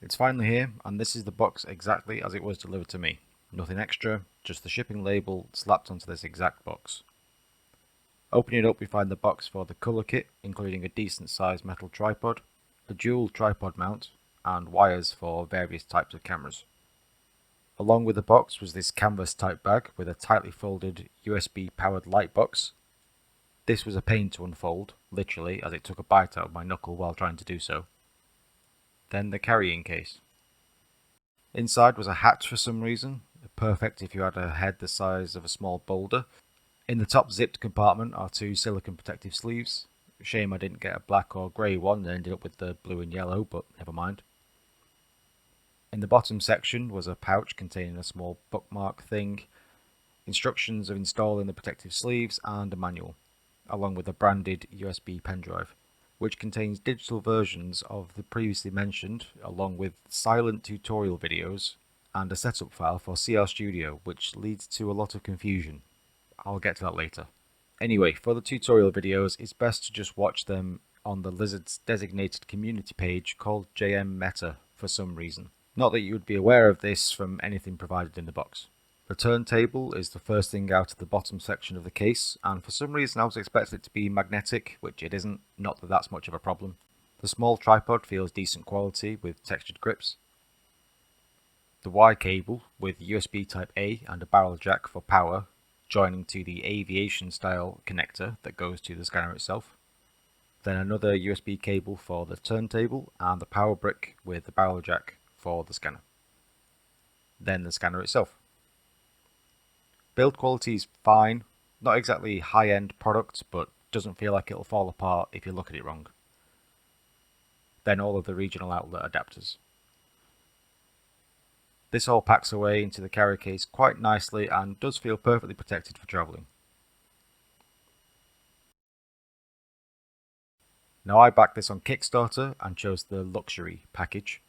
It's finally here, and this is the box exactly as it was delivered to me. Nothing extra, just the shipping label slapped onto this exact box. Opening it up, we find the box for the colour kit, including a decent sized metal tripod, a dual tripod mount, and wires for various types of cameras. Along with the box was this canvas type bag with a tightly folded USB powered light box. This was a pain to unfold, literally, as it took a bite out of my knuckle while trying to do so. Then the carrying case. Inside was a hatch for some reason, perfect if you had a head the size of a small boulder. In the top zipped compartment are two silicone protective sleeves. Shame I didn't get a black or grey one and ended up with the blue and yellow, but never mind. In the bottom section was a pouch containing a small bookmark thing, instructions of installing the protective sleeves, and a manual, along with a branded USB pen drive, which contains digital versions of the previously mentioned, along with silent tutorial videos and a setup file for CR Studio, which leads to a lot of confusion. I'll get to that later. Anyway, for the tutorial videos, it's best to just watch them on the Lizard's designated community page called JM Meta for some reason. Not that you would be aware of this from anything provided in the box. The turntable is the first thing out of the bottom section of the case, and for some reason I was expecting it to be magnetic, which it isn't, not that that's much of a problem. The small tripod feels decent quality with textured grips. The Y cable with USB Type A and a barrel jack for power, joining to the aviation style connector that goes to the scanner itself. Then another USB cable for the turntable and the power brick with the barrel jack for the scanner. Then the scanner itself. Build quality is fine, not exactly high-end product, but doesn't feel like it'll fall apart if you look at it wrong. Then all of the regional outlet adapters. This all packs away into the carry case quite nicely and does feel perfectly protected for travelling. Now I backed this on Kickstarter and chose the luxury package,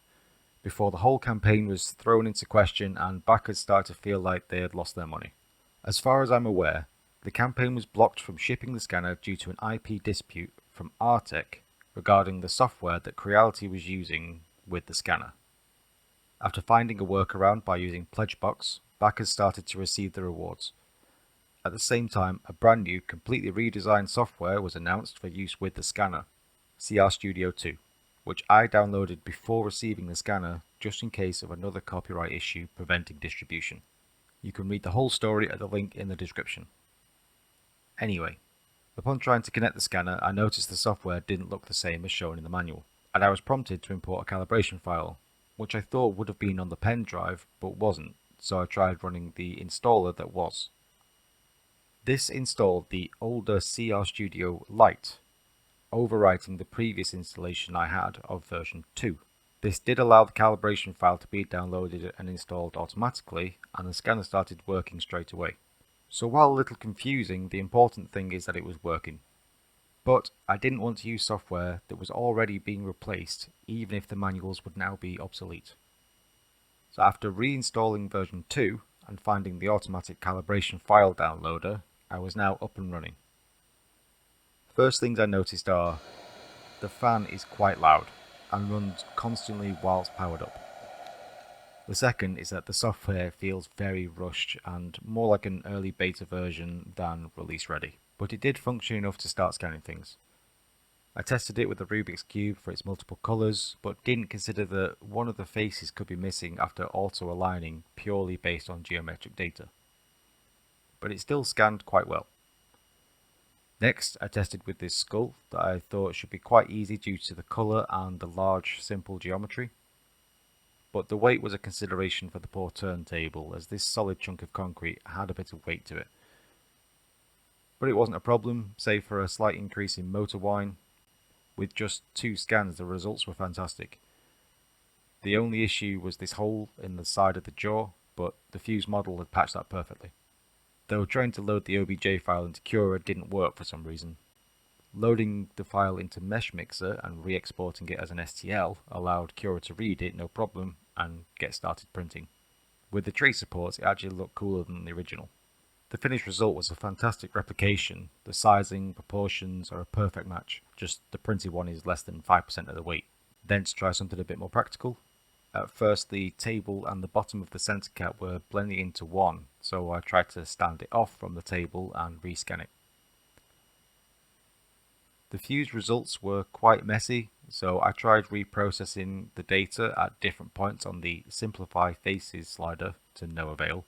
before the whole campaign was thrown into question and backers started to feel like they had lost their money. As far as I'm aware, the campaign was blocked from shipping the scanner due to an IP dispute from Artec regarding the software that Creality was using with the scanner. After finding a workaround by using Pledgebox, backers started to receive the rewards. At the same time, a brand new, completely redesigned software was announced for use with the scanner, CR Studio 2, which I downloaded before receiving the scanner just in case of another copyright issue preventing distribution. You can read the whole story at the link in the description. Anyway, upon trying to connect the scanner, I noticed the software didn't look the same as shown in the manual, and I was prompted to import a calibration file, which I thought would have been on the pen drive, but wasn't, so I tried running the installer that was. This installed the older CR Studio Lite, overwriting the previous installation I had of version 2. This did allow the calibration file to be downloaded and installed automatically, and the scanner started working straight away. So while a little confusing, the important thing is that it was working. But I didn't want to use software that was already being replaced, even if the manuals would now be obsolete. So after reinstalling version 2 and finding the automatic calibration file downloader, I was now up and running. First things I noticed are, the fan is quite loud and runs constantly whilst powered up. The second is that the software feels very rushed and more like an early beta version than release ready, but it did function enough to start scanning things. I tested it with the Rubik's Cube for its multiple colours, but didn't consider that one of the faces could be missing after auto-aligning purely based on geometric data. But it still scanned quite well. Next, I tested with this skull that I thought should be quite easy due to the colour and the large, simple geometry. But the weight was a consideration for the poor turntable, as this solid chunk of concrete had a bit of weight to it. But it wasn't a problem, save for a slight increase in motor whine. With just 2 scans, the results were fantastic. The only issue was this hole in the side of the jaw, but the Fuse model had patched that perfectly. Though trying to load the OBJ file into Cura didn't work for some reason. Loading the file into Mesh Mixer and re-exporting it as an STL allowed Cura to read it no problem and get started printing. With the tree supports, it actually looked cooler than the original. The finished result was a fantastic replication. The sizing, proportions are a perfect match, just the printed one is less than 5% of the weight. Then to try something a bit more practical, At first the table and the bottom of the center cap were blending into one, so I tried to stand it off from the table and rescan it. The fused results were quite messy, so I tried reprocessing the data at different points on the Simplify Faces slider to no avail.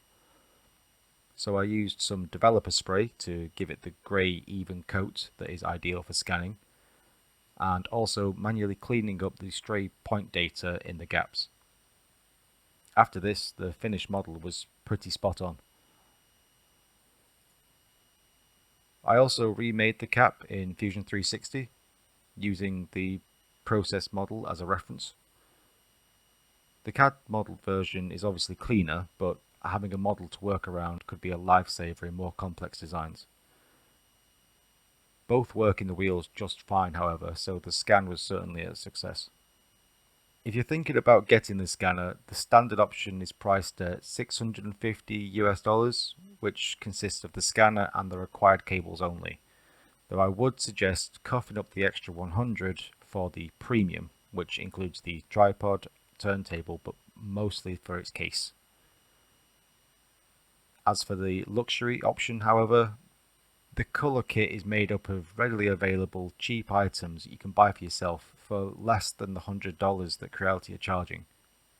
So I used some developer spray to give it the grey even coat that is ideal for scanning, and also manually cleaning up the stray point data in the gaps. After this, the finished model was pretty spot on. I also remade the cap in Fusion 360 using the process model as a reference. The CAD model version is obviously cleaner, but having a model to work around could be a lifesaver in more complex designs. Both work in the wheels just fine, however, so the scan was certainly a success. If you're thinking about getting the scanner, the standard option is priced at $650, which consists of the scanner and the required cables only. Though I would suggest coughing up the extra $100 for the premium, which includes the tripod, turntable, but mostly for its case. As for the luxury option, however, the colour kit is made up of readily available cheap items that you can buy for yourself for less than the $100 that Creality are charging.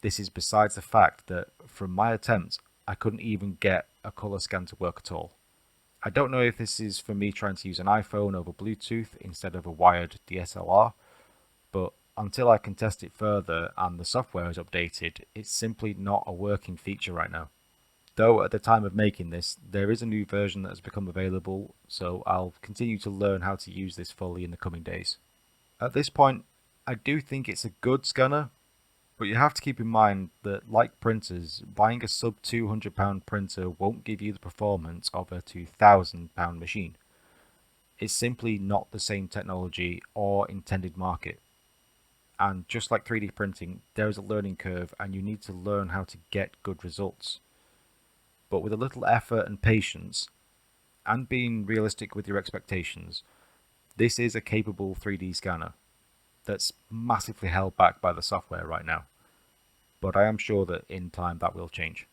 This is besides the fact that from my attempts, I couldn't even get a colour scan to work at all. I don't know if this is for me trying to use an iPhone over Bluetooth instead of a wired DSLR, but until I can test it further and the software is updated, it's simply not a working feature right now. Though at the time of making this, there is a new version that has become available, so I'll continue to learn how to use this fully in the coming days. At this point, I do think it's a good scanner, but you have to keep in mind that, like printers, buying a sub £200 printer won't give you the performance of a £2,000 machine. It's simply not the same technology or intended market. And just like 3D printing, there is a learning curve and you need to learn how to get good results. But with a little effort and patience, and being realistic with your expectations, this is a capable 3D scanner that's massively held back by the software right now. But I am sure that in time that will change.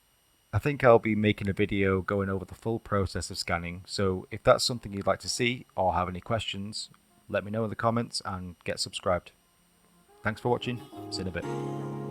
I think I'll be making a video going over the full process of scanning, so if that's something you'd like to see or have any questions, let me know in the comments and get subscribed. Thanks for watching, see you in a bit.